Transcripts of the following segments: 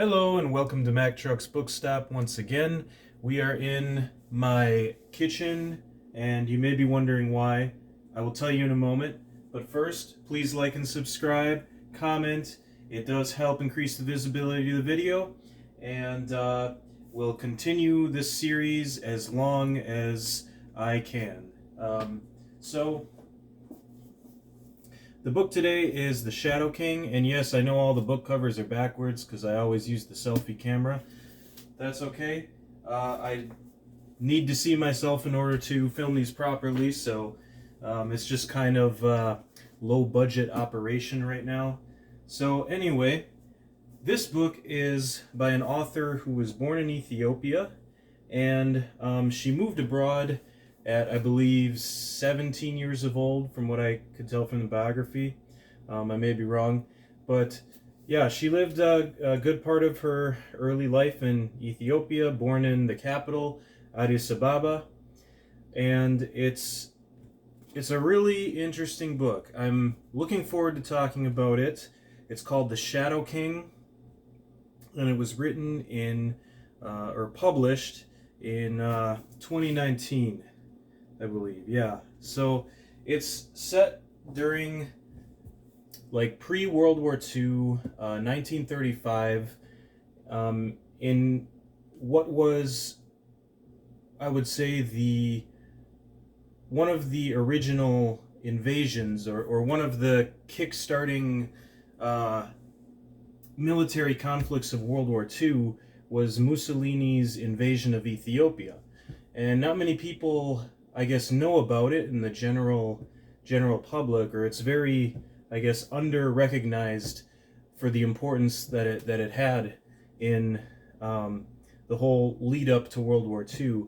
Hello and welcome to Mac Truck's Book Stop once again. We are in my kitchen and you may be wondering why. I will tell you in a moment. But first, please like and subscribe, comment. It does help increase the visibility of the video. And we'll continue this series as long as I can. So, the book today is The Shadow King, and yes, I know all the book covers are backwards because I always use the selfie camera. That's okay. I need to see myself in order to film these properly, so it's just kind of low budget operation right now. So anyway, this book is by an author who was born in Ethiopia, and she moved abroad at, I believe, 17 years of old, from what I could tell from the biography. I may be wrong. But yeah, she lived a good part of her early life in Ethiopia, born in the capital, Addis Ababa. And it's a really interesting book. I'm looking forward to talking about it. It's called The Shadow King, and it was written in, or published in 2019. I believe, yeah. So it's set during like pre-World War II, 1935, in what was, I would say, one of the original invasions, or one of the kick-starting military conflicts of World War II was Mussolini's invasion of Ethiopia. And not many people, I guess, know about it in the general public, or it's very, I guess, under-recognized for the importance that it had in the whole lead up to World War II.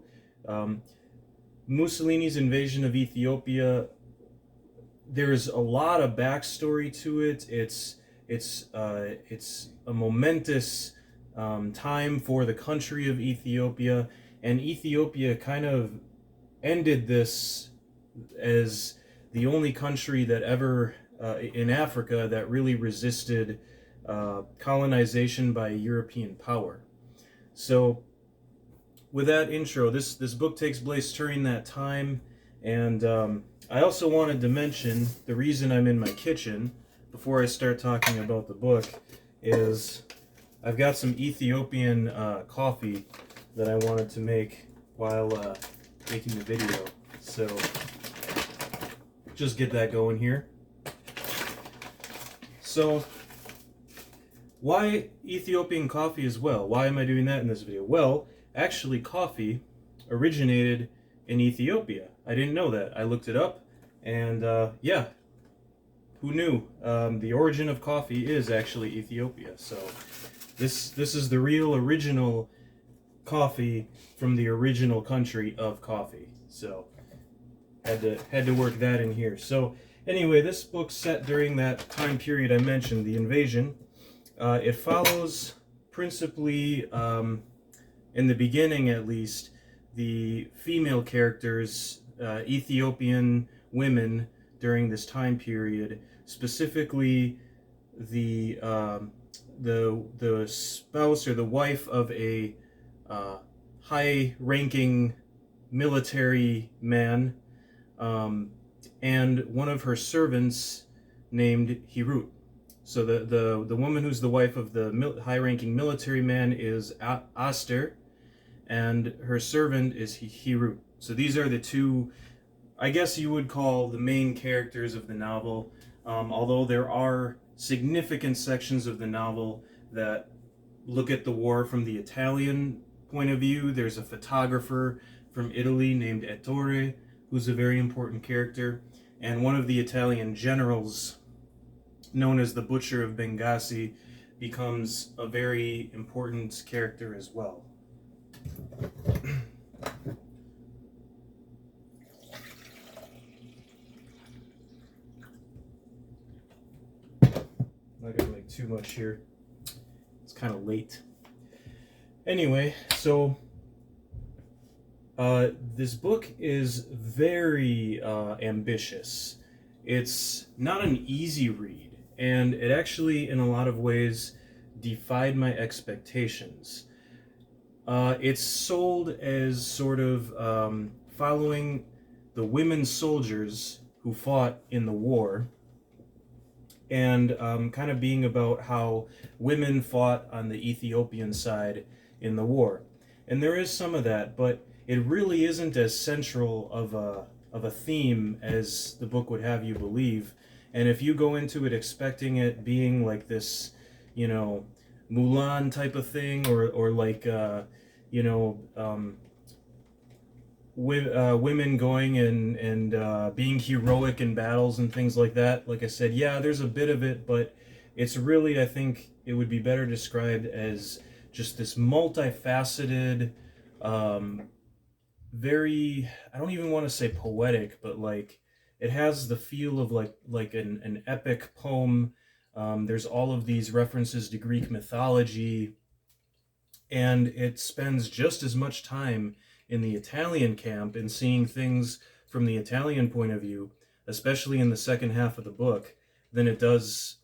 Mussolini's invasion of Ethiopia, there's a lot of backstory to it. It's a momentous time for the country of Ethiopia, and Ethiopia kind of ended this as the only country that ever in Africa that really resisted colonization by European power. So with that intro, this book takes place during that time, and I also wanted to mention the reason I'm in my kitchen before I start talking about the book is I've got some Ethiopian coffee that I wanted to make while making the video, so just get that going here. So why Ethiopian coffee as well? Why am I doing that in this video? Well, actually coffee originated in Ethiopia. I didn't know that. I looked it up, and yeah, who knew? The origin of coffee is actually Ethiopia. So this is the real original coffee from the original country of coffee. So had to work that in here. So anyway, this book's set during that time period I mentioned, the invasion. It follows principally, in the beginning at least, the female characters, Ethiopian women during this time period, specifically the spouse or the wife of a high-ranking military man, and one of her servants named Hirut. So the woman who's the wife of the high-ranking military man is Aster, and her servant is Hirut. So these are the two, I guess you would call, the main characters of the novel, although there are significant sections of the novel that look at the war from the Italian point of view. There's a photographer from Italy named Ettore, who's a very important character, and one of the Italian generals, known as the Butcher of Benghazi, becomes a very important character as well. Not gonna make too much here. It's kind of late. Anyway, so this book is very ambitious. It's not an easy read, and it actually, in a lot of ways, defied my expectations. It's sold as sort of following the women soldiers who fought in the war, and kind of being about how women fought on the Ethiopian side in the war. And there is some of that, but it really isn't as central of a theme as the book would have you believe. And if you go into it expecting it being like this, you know, Mulan type of thing, or like you know, women going and being heroic in battles and things like that. Like I said, yeah, there's a bit of it, but it's really, I think it would be better described as just this multifaceted, um, very, I don't even want to say poetic, but like it has the feel of like an epic poem. There's all of these references to Greek mythology, and it spends just as much time in the Italian camp and seeing things from the Italian point of view, especially in the second half of the book, than it does,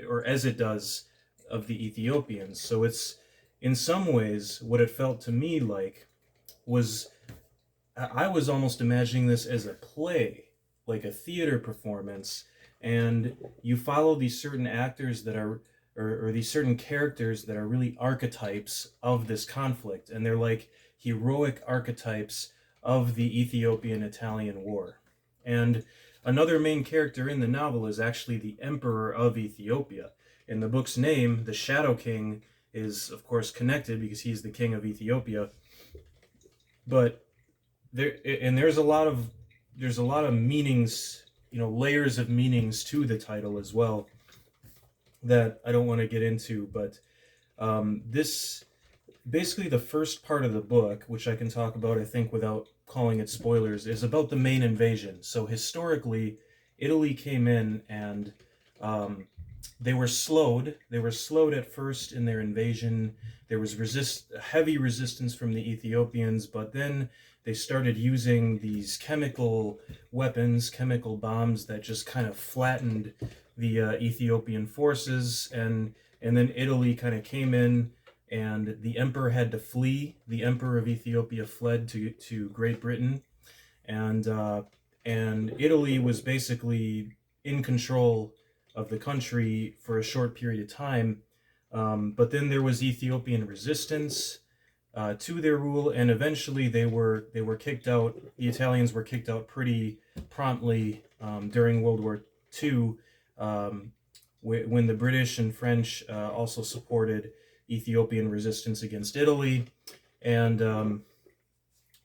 or as it does, of the Ethiopians. So it's, in some ways, what it felt to me like was, I was almost imagining this as a play, like a theater performance, and you follow these certain actors that are, or these certain characters that are really archetypes of this conflict, and they're like heroic archetypes of the Ethiopian-Italian War. And another main character in the novel is actually the Emperor of Ethiopia. In the book's name, the Shadow King is, of course, connected because he's the king of Ethiopia. But there's a lot of meanings, you know, layers of meanings to the title as well that I don't want to get into, but this, basically the first part of the book, which I can talk about, I think, without calling it spoilers, is about the main invasion. So historically, Italy came in and they were slowed. They were slowed at first in their invasion. There was heavy resistance from the Ethiopians, but then they started using these chemical weapons, chemical bombs that just kind of flattened the Ethiopian forces, and then Italy kind of came in, and the emperor had to flee. The emperor of Ethiopia fled to Great Britain, and Italy was basically in control of the country for a short period of time. But then there was Ethiopian resistance to their rule, and eventually they were kicked out. The Italians were kicked out pretty promptly during World War II, when the British and French also supported Ethiopian resistance against Italy. And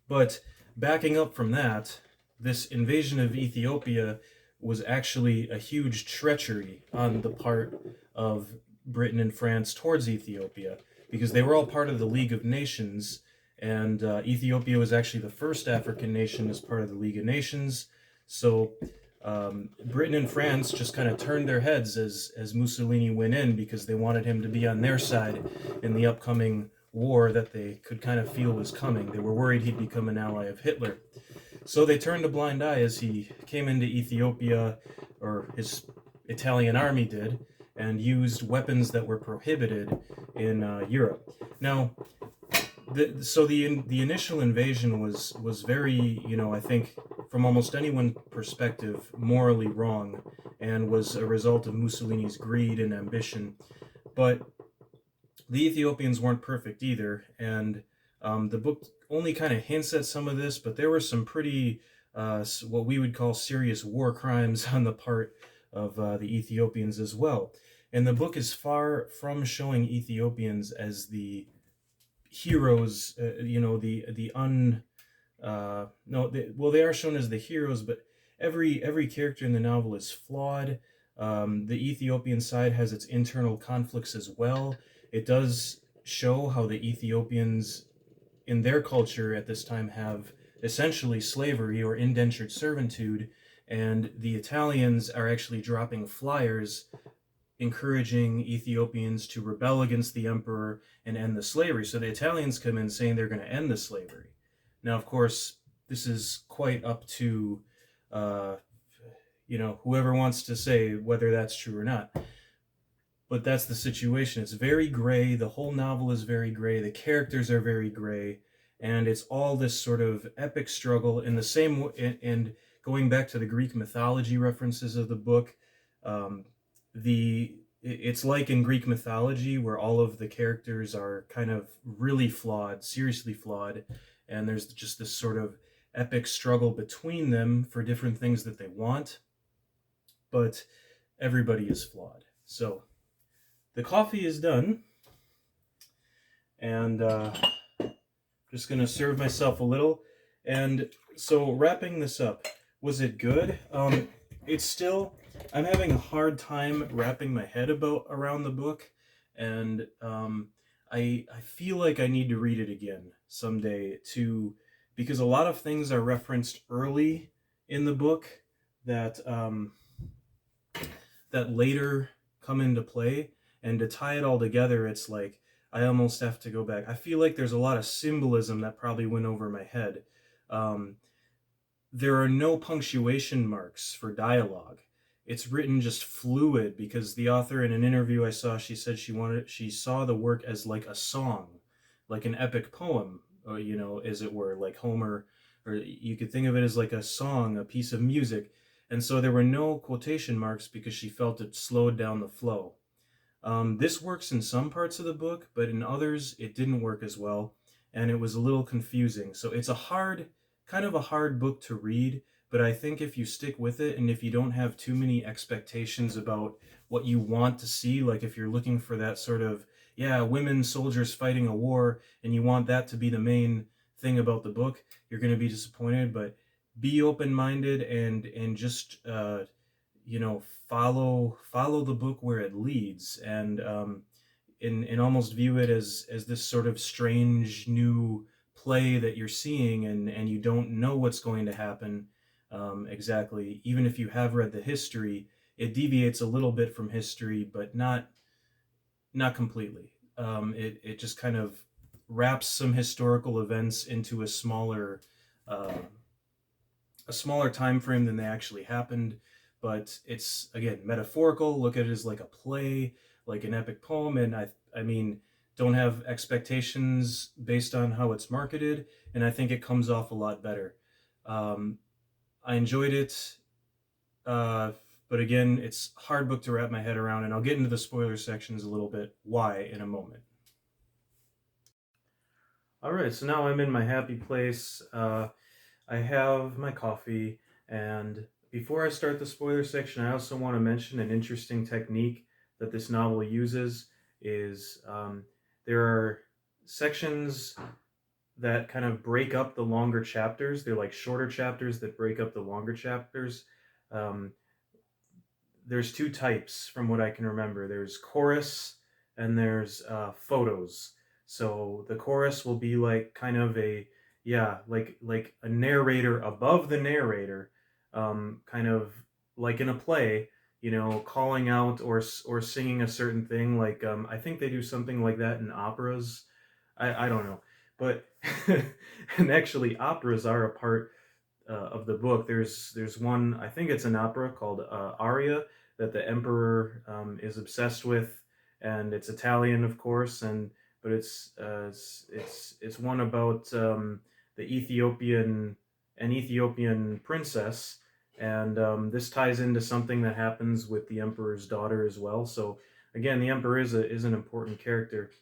but backing up from that, this invasion of Ethiopia was actually a huge treachery on the part of Britain and France towards Ethiopia, because they were all part of the League of Nations, and Ethiopia was actually the first African nation as part of the League of Nations. So Britain and France just kind of turned their heads as Mussolini went in, because they wanted him to be on their side in the upcoming war that they could kind of feel was coming. They were worried he'd become an ally of Hitler. So they turned a blind eye as he came into Ethiopia, or his Italian army did, and used weapons that were prohibited in Europe. Now, the initial invasion was very, you know, I think from almost anyone's perspective, morally wrong, and was a result of Mussolini's greed and ambition. But the Ethiopians weren't perfect either, and the book only kind of hints at some of this, but there were some pretty, what we would call serious war crimes on the part of the Ethiopians as well. And the book is far from showing Ethiopians as the heroes, you know, well, they are shown as the heroes, but every character in the novel is flawed. The Ethiopian side has its internal conflicts as well. It does show how the Ethiopians in their culture at this time have essentially slavery or indentured servitude, and the Italians are actually dropping flyers encouraging Ethiopians to rebel against the emperor and end the slavery. So the Italians come in saying they're going to end the slavery. Now, of course, this is quite up to you know, whoever wants to say whether that's true or not. but that's the situation. It's very gray. The whole novel is very gray. The characters are very gray, and it's all this sort of epic struggle in the same and going back to the Greek mythology references of the book, um, it's like in Greek mythology where all of the characters are kind of really flawed, seriously flawed, and there's just this sort of epic struggle between them for different things that they want, but everybody is flawed. So the coffee is done, and just gonna serve myself a little. And so wrapping this up, was it good? It's still, I'm having a hard time wrapping my head around the book, and I feel like I need to read it again someday because a lot of things are referenced early in the book that that later come into play, and to tie it all together, it's like I almost have to go back. I feel like there's a lot of symbolism that probably went over my head. Um, there are no punctuation marks for dialogue. It's written just fluid because the author, in an interview I saw, she said she saw the work as like a song, like an epic poem, or, as it were, like Homer, or you could think of it as like a song, a piece of music. And so there were no quotation marks because she felt it slowed down the flow. This works in some parts of the book, but in others it didn't work as well, and it was a little confusing. So it's kind of a hard book to read, but I think if you stick with it and if you don't have too many expectations about what you want to see, like if you're looking for that sort of, yeah, women soldiers fighting a war, and you want that to be the main thing about the book, you're going to be disappointed. But be open-minded and just follow the book where it leads, and almost view it as this sort of strange new play that you're seeing, and you don't know what's going to happen exactly. Even if you have read the history, it deviates a little bit from history, but not completely. It just kind of wraps some historical events into uh, a smaller time frame than they actually happened, but it's again metaphorical. Look at it as like a play, like an epic poem, and I mean, don't have expectations based on how it's marketed, and I think it comes off a lot better. Um, I enjoyed it, uh, but again, it's a hard book to wrap my head around, and I'll get into the spoiler sections a little bit why in a moment. All right, so now I'm in my happy place. I have my coffee, and before I start the spoiler section, I also want to mention an interesting technique that this novel uses is there are sections that kind of break up the longer chapters. They're like shorter chapters that break up the longer chapters. Um, there's two types from what I can remember. There's chorus and there's photos. So the chorus will be like kind of like a narrator above the narrator, kind of like in a play, calling out or singing a certain thing. Like I think they do something like that in operas. I don't know, but and actually operas are a part of the book. There's one, I think it's an opera called Aria, that the emperor is obsessed with, and it's Italian, of course, but it's one about the Ethiopian princess, and this ties into something that happens with the emperor's daughter as well. So again, the emperor is an important character.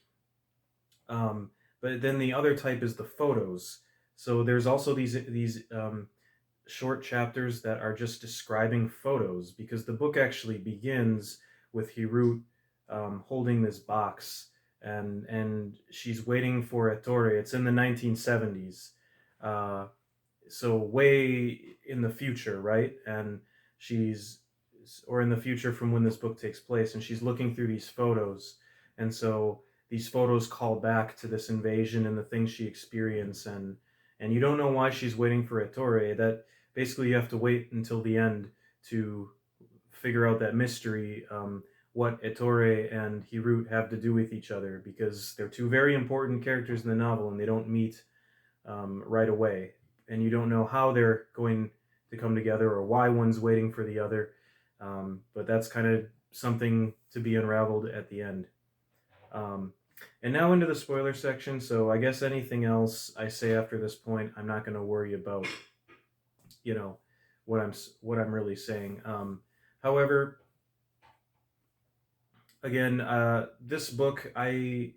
But then the other type is the photos. So there's also these short chapters that are just describing photos, because the book actually begins with Hirut holding this box, and she's waiting for Ettore. It's in the 1970s, so way in the future, right? And she's or in the future from when this book takes place, and she's looking through these photos, and so these photos call back to this invasion and the things she experienced, and you don't know why she's waiting for Ettore. That basically you have to wait until the end to figure out that mystery, what Ettore and Hirut have to do with each other, because they're two very important characters in the novel, and they don't meet right away, and you don't know how they're going to come together or why one's waiting for the other. But that's kind of something to be unraveled at the end. Um, and now into the spoiler section. So I guess anything else I say after this point, I'm not going to worry about, you know, what I'm really saying. However, again, this book I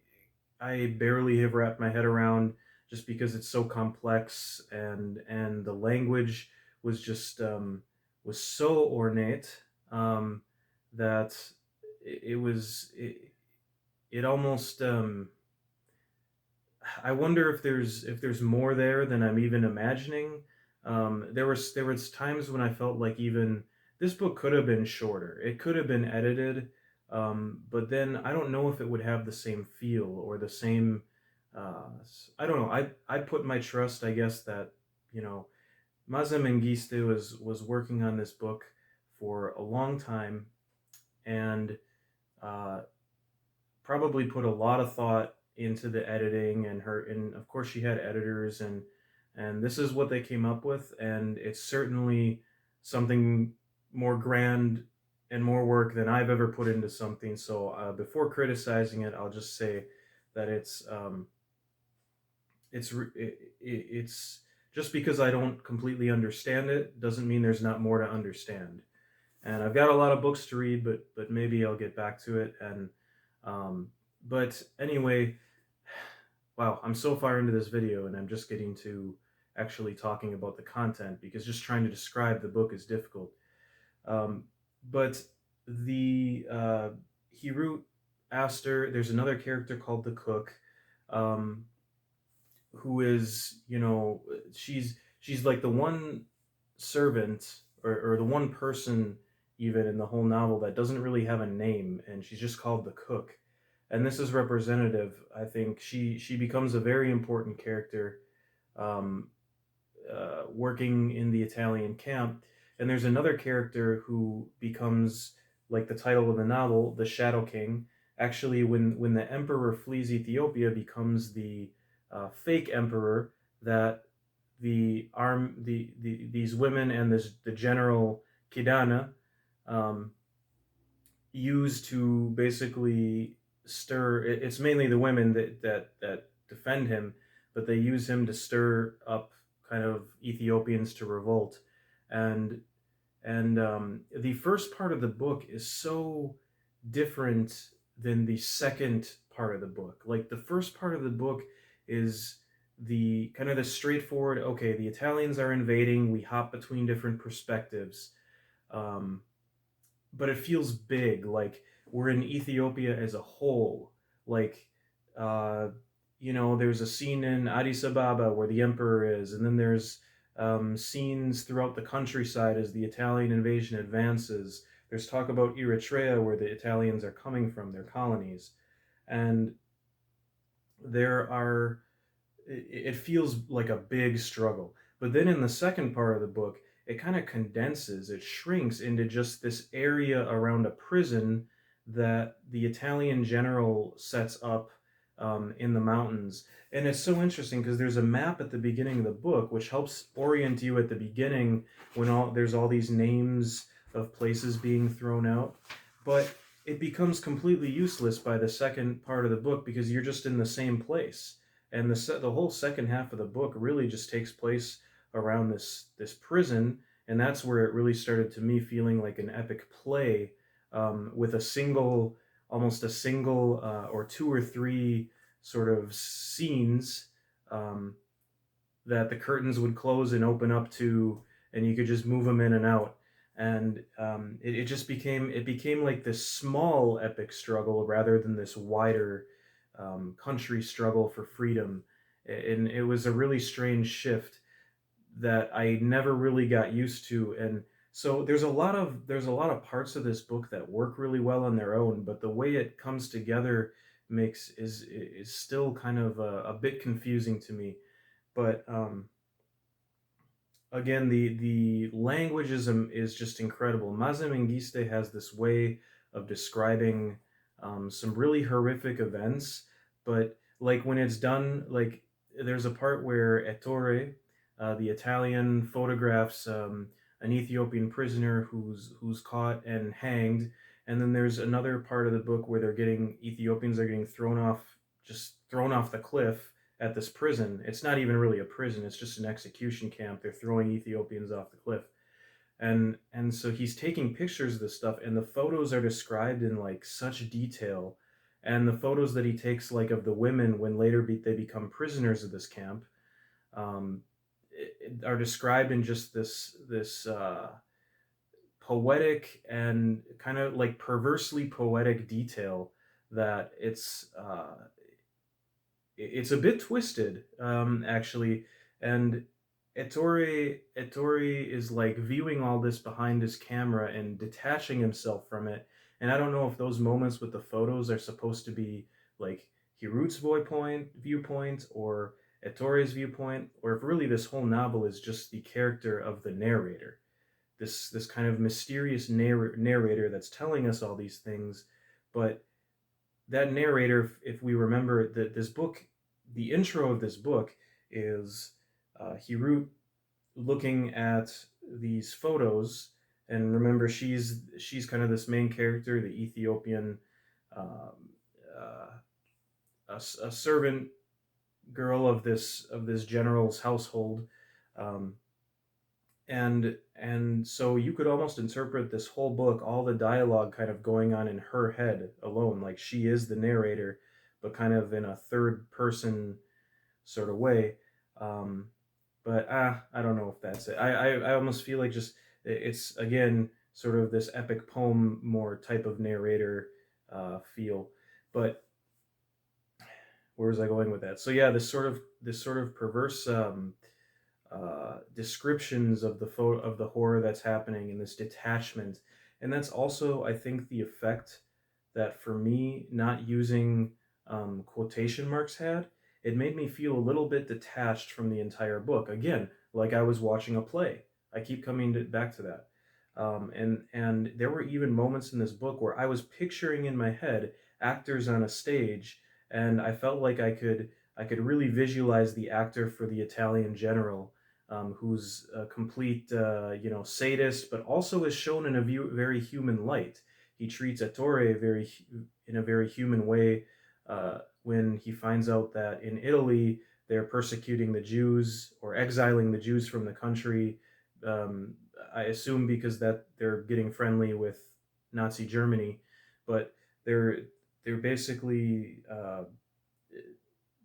barely have wrapped my head around just because it's so complex, and the language was just was so ornate, that it almost I wonder if there's more there than I'm even imagining. There was times when I felt like even this book could have been shorter. It could have been edited, but then I don't know if it would have the same feel or the same. I don't know. I put my trust, I guess, that you know Maaza Mengiste was working on this book for a long time, and uh, probably put a lot of thought into the editing, and of course she had editors, and this is what they came up with, and it's certainly something more grand and more work than I've ever put into something. So before criticizing it, I'll just say that it's just because I don't completely understand it doesn't mean there's not more to understand. And I've got a lot of books to read, but maybe I'll get back to it. And but anyway, wow, I'm so far into this video, and I'm just getting to actually talking about the content, because just trying to describe the book is difficult. Um, but the Hirut Aster, there's another character called the cook, um, who is, she's like the one servant, or the one person even in the whole novel that doesn't really have a name, and she's just called the cook. And this is representative. I think she becomes a very important character, um, working in the Italian camp. And there's another character who becomes, like the title of the novel, the Shadow King. Actually, when the emperor flees Ethiopia, becomes the fake emperor that these women and the general Kidana um, use to basically stir. It's mainly the women that defend him, but they use him to stir up kind of Ethiopians to revolt. And and the first part of the book is so different than the second part of the book. Like the first part of the book is the kind of the straightforward, okay, the Italians are invading, we hop between different perspectives. Um, but it feels big, like we're in Ethiopia as a whole. Like, uh, there's a scene in Addis Ababa where the emperor is, and then there's scenes throughout the countryside as the Italian invasion advances. There's talk about Eritrea, where the Italians are coming from, their colonies, and there are it feels like a big struggle. But then in the second part of the book, it kind of condenses, it shrinks into just this area around a prison that the Italian general sets up in the mountains. And it's so interesting because there's a map at the beginning of the book which helps orient you at the beginning, when there's all these names of places being thrown out. But it becomes completely useless by the second part of the book because you're just in the same place, and the whole second half of the book really just takes place around this prison, and that's where it really started to me feeling like an epic play, with almost a single, or two or three sort of scenes, um, that the curtains would close and open up to, and you could just move them in and out. And it just became like this small epic struggle rather than this wider country struggle for freedom. And it was a really strange shift that I never really got used to. And so there's a lot of parts of this book that work really well on their own, but the way it comes together is still kind of a bit confusing to me. But again, the language is just incredible. Maaza Mengiste has this way of describing some really horrific events, but like when it's done, like there's a part where Ettore, the Italian, photographs an Ethiopian prisoner who's caught and hanged, And then there's another part of the book where Ethiopians are getting thrown off the cliff at this prison. It's not even really a prison, it's just an execution camp. They're throwing Ethiopians off the cliff. And so he's taking pictures of this stuff, and the photos are described in like such detail. And the photos that he takes, like of the women when they become prisoners of this camp, um, are described in just this poetic and kind of like perversely poetic detail that it's a bit twisted, actually. And Ettore is like viewing all this behind his camera and detaching himself from it. And I don't know if those moments with the photos are supposed to be like Hirut's viewpoint or Ettore's viewpoint, or if really this whole novel is just the character of the narrator, this kind of mysterious narrator that's telling us all these things. But that narrator, if we remember that this book, the intro of this book is Hirut looking at these photos, and remember she's kind of this main character, the Ethiopian, um, a servant girl of this general's household, um, and so you could almost interpret this whole book, all the dialogue kind of going on in her head alone, like she is the narrator, but kind of in a third person sort of way. Um, but I don't know if that's it. I almost feel like just it's again sort of this epic poem more type of narrator feel. But where was I going with that? So yeah, this sort of perverse descriptions of the horror that's happening and this detachment, and that's also I think the effect that for me not using quotation marks had. It made me feel a little bit detached from the entire book. Again, like I was watching a play. I keep back to that. And there were even moments in this book where I was picturing in my head actors on a stage, and I felt like I could really visualize the actor for the Italian general, who's a complete sadist, but also is shown in a very human light. He treats Ettore in a very human way when he finds out that in Italy they're persecuting the Jews or exiling the Jews from the country. Um, I assume because that they're getting friendly with Nazi Germany, but they're they're basically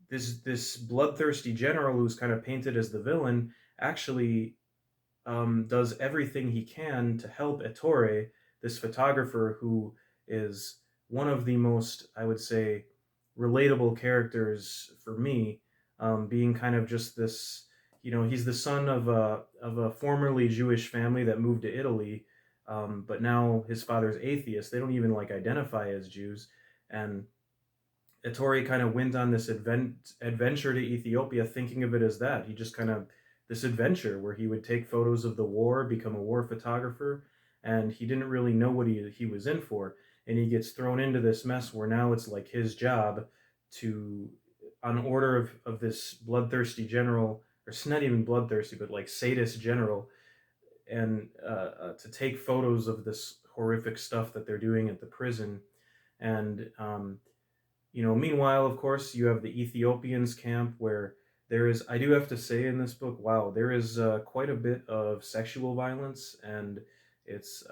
this bloodthirsty general who's kind of painted as the villain actually does everything he can to help Ettore, this photographer who is one of the most, I would say, relatable characters for me, being kind of just this, he's the son of a formerly Jewish family that moved to Italy, but now his father's atheist. They don't even like identify as Jews, and Ettore kind of went on this adventure to Ethiopia, thinking of it as that. He just kind of this adventure where he would take photos of the war, become a war photographer, and he didn't really know what he was in for. And he gets thrown into this mess where now it's like his job to, on order of this bloodthirsty general, or it's not even bloodthirsty, but like sadist general, and to take photos of this horrific stuff that they're doing at the prison. And meanwhile, of course, you have the Ethiopians camp where there is, I do have to say in this book, wow, there is quite a bit of sexual violence, and it's,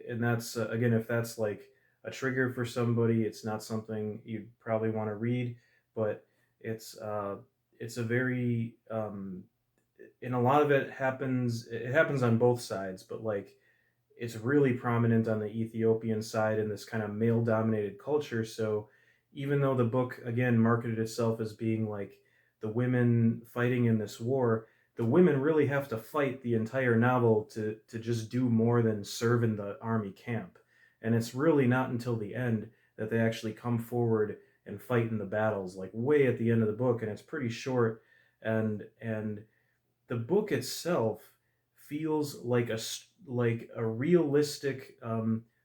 and that's, again, if that's like a trigger for somebody, it's not something you'd probably want to read, but it's a very, and a lot of it happens on both sides, but like, it's really prominent on the Ethiopian side in this kind of male dominated culture. So even though the book again marketed itself as being like the women fighting in this war, the women really have to fight the entire novel to just do more than serve in the army camp. And it's really not until the end that they actually come forward and fight in the battles, like way at the end of the book, and it's pretty short. And the book itself feels like a realistic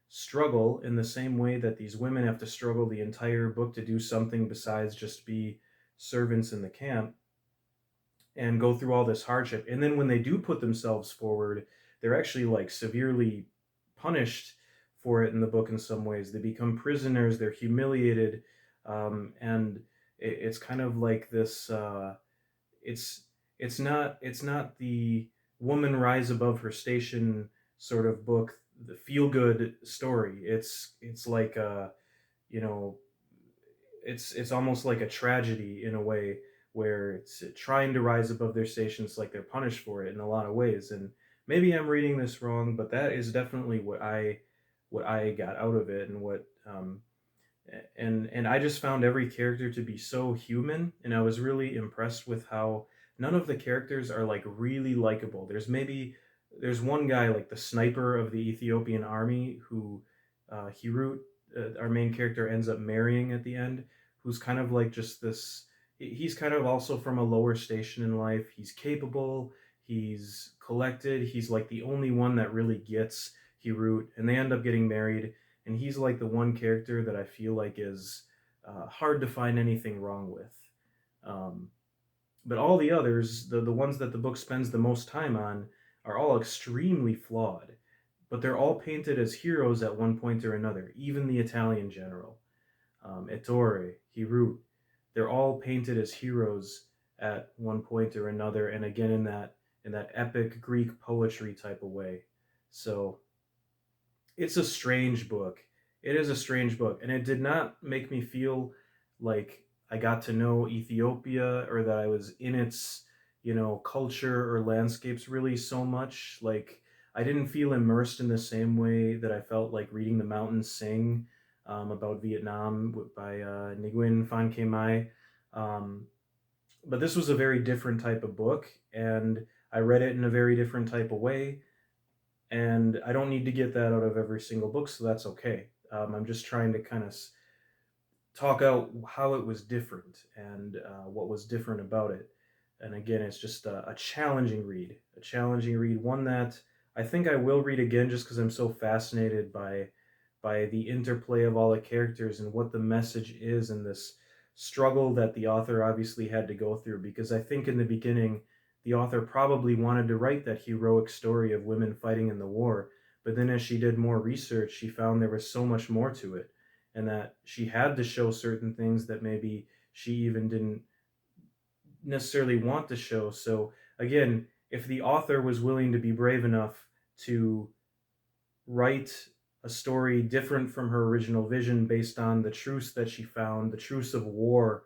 struggle in the same way that these women have to struggle the entire book to do something besides just be servants in the camp and go through all this hardship. And then when they do put themselves forward, they're actually like severely punished for it in the book in some ways. They become prisoners, they're humiliated, and it's kind of like this. It's it's not the woman rise above her station sort of book, the feel good story. It's like you know it's almost like a tragedy in a way, where it's trying to rise above their stations, like they're punished for it in a lot of ways. And maybe I'm reading this wrong, but that is definitely what I got out of it, and what and I just found every character to be so human, and I was really impressed with how none of the characters are like really likable. There's one guy, like the sniper of the Ethiopian army, who Hirut, our main character, ends up marrying at the end, who's kind of like just this. He's kind of also from a lower station in life. He's capable. He's collected. He's like the only one that really gets Hirut, and they end up getting married, and he's like the one character that I feel like is hard to find anything wrong with. Um, but all the others, the ones that the book spends the most time on, are all extremely flawed. But they're all painted as heroes at one point or another. Even the Italian general, Ettore, Hirut, they're all painted as heroes at one point or another, and again in that epic Greek poetry type of way. So it's a strange book. It is a strange book, and it did not make me feel like I got to know Ethiopia, or that I was in its, culture or landscapes really so much. Like, I didn't feel immersed in the same way that I felt like reading The Mountains Sing, about Vietnam by Nguyen Phan Ke Mai. Um, but this was a very different type of book, and I read it in a very different type of way, and I don't need to get that out of every single book, so that's okay. I'm just trying to kind of talk out how it was different, and what was different about it. And again, it's just a challenging read, one that I think I will read again, just because I'm so fascinated by the interplay of all the characters and what the message is, and this struggle that the author obviously had to go through. Because I think in the beginning, the author probably wanted to write that heroic story of women fighting in the war, but then as she did more research, she found there was so much more to it, and that she had to show certain things that maybe she even didn't necessarily want to show. So again, if the author was willing to be brave enough to write a story different from her original vision based on the truths that she found, the truths of war,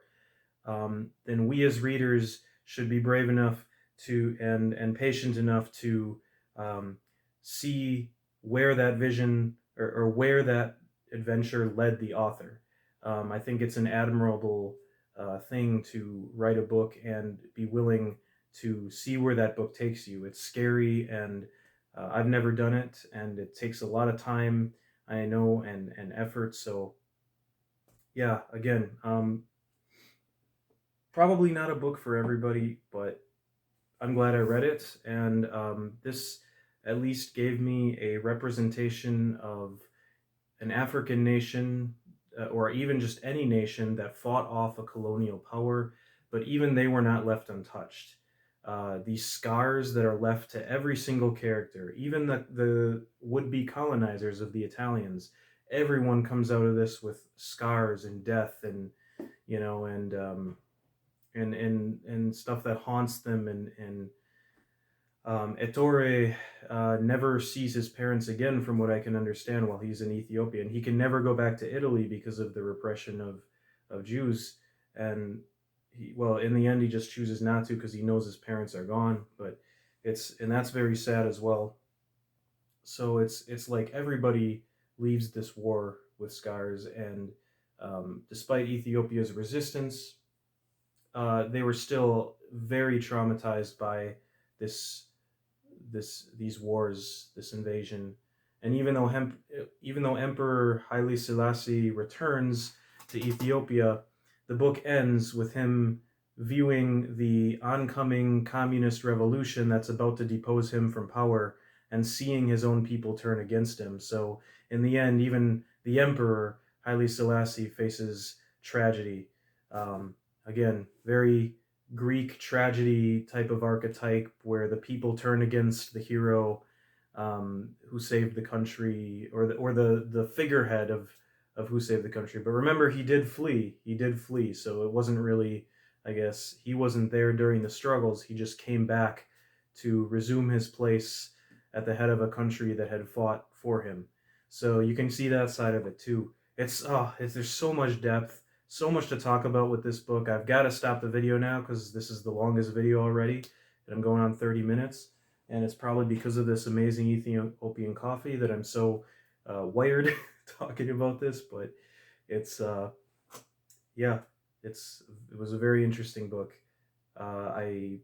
then we as readers should be brave enough to and patient enough to um, see where that vision, or where that adventure led the author. I think it's an admirable thing to write a book and be willing to see where that book takes you. It's scary, and I've never done it, and it takes a lot of time, I know, and effort. So yeah, again, probably not a book for everybody, but I'm glad I read it, and this at least gave me a representation of an African nation, or even just any nation that fought off a colonial power, but even they were not left untouched. These scars that are left to every single character, even the would-be colonizers of the Italians, everyone comes out of this with scars and death, and and stuff that haunts them, and Ettore never sees his parents again, from what I can understand, while he's in Ethiopia, and he can never go back to Italy because of the repression of Jews. And well, in the end, he just chooses not to because he knows his parents are gone. But that's very sad as well. So it's like everybody leaves this war with scars, and despite Ethiopia's resistance, they were still very traumatized by this these wars, this invasion. And even though Emperor Haile Selassie returns to Ethiopia, the book ends with him viewing the oncoming communist revolution that's about to depose him from power, and seeing his own people turn against him. So in the end, even the emperor Haile Selassie faces tragedy. Again, very Greek tragedy type of archetype, where the people turn against the hero, who saved the country, or the figurehead of who saved the country. But remember, he did flee. He did flee, so it wasn't really, I guess, he wasn't there during the struggles. He just came back to resume his place at the head of a country that had fought for him. So you can see that side of it too. There's so much depth, so much to talk about with this book. I've got to stop the video now because this is the longest video already, and I'm going on 30 minutes. And it's probably because of this amazing Ethiopian coffee that I'm so wired talking about this. But it's yeah, it was a very interesting book. I'm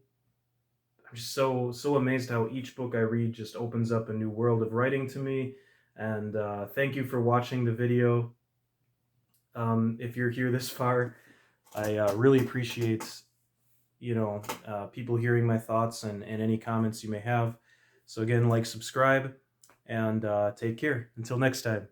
just so amazed how each book I read just opens up a new world of writing to me. And thank you for watching the video. If you're here this far, I really appreciate, people hearing my thoughts and any comments you may have. So again, like, subscribe, and take care. Until next time.